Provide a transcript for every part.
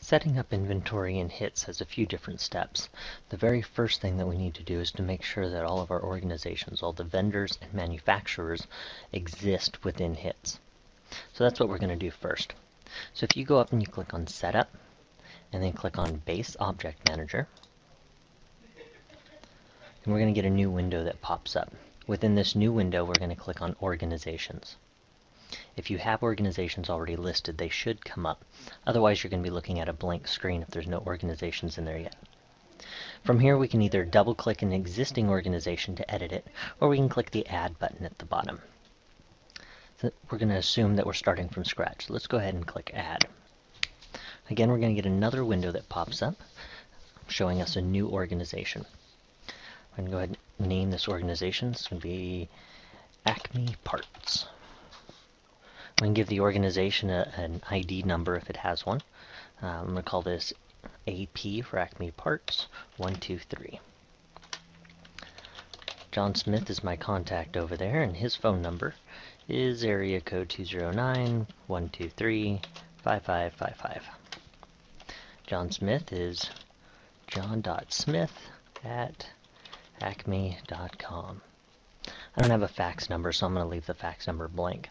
Setting up inventory in HITS has a few different steps. The very first thing that we need to do is to make sure that all of our organizations, all the vendors and manufacturers, exist within HITS. So that's what we're going to do first. So if you go up and you click on Setup, and then click on Base Object Manager, and we're going to get a new window that pops up. Within this new window, we're going to click on Organizations. If you have organizations already listed, they should come up. Otherwise, you're going to be looking at a blank screen if there's no organizations in there yet. From here, we can either double-click an existing organization to edit it, or we can click the Add button at the bottom. So we're going to assume that we're starting from scratch. Let's go ahead and click Add. Again, we're going to get another window that pops up, showing us a new organization. I'm going to go ahead and name this organization. It's going to be Acme Parts. We can give the organization an ID number if it has one. I'm going to call this AP for Acme Parts 123. John Smith is my contact over there, and his phone number is area code 209-123-5555. John Smith is john.smith@acme.com. I don't have a fax number, so I'm going to leave the fax number blank.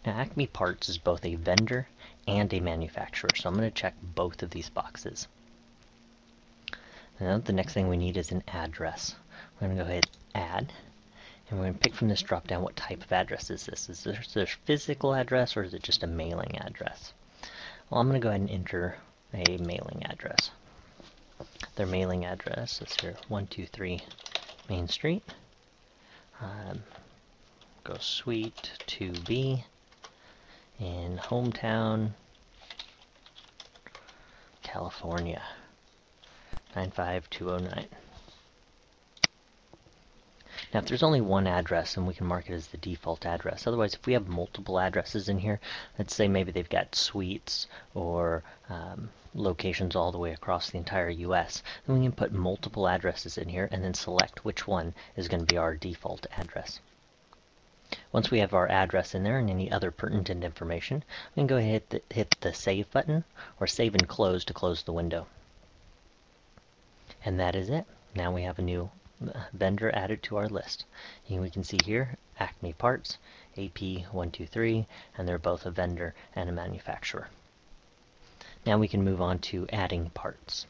Now, Acme Parts is both a vendor and a manufacturer, so I'm going to check both of these boxes. Now, the next thing we need is an address. We're going to go ahead and Add, and we're going to pick from this drop-down what type of address is this. Is this a physical address, or is it just a mailing address? Well, I'm going to go ahead and enter a mailing address. Their mailing address is here, 123 Main Street. Go Suite 2B in Hometown, California, 95209. Now, if there's only one address, then we can mark it as the default address. Otherwise, if we have multiple addresses in here, let's say maybe they've got suites or locations all the way across the entire US, then we can put multiple addresses in here and then select which one is going to be our default address. Once we have our address in there and any other pertinent information, we can go ahead and hit the Save button or Save and Close to close the window. And that is it. Now we have a new vendor added to our list. And we can see here Acme Parts, AP123, and they're both a vendor and a manufacturer. Now we can move on to adding parts.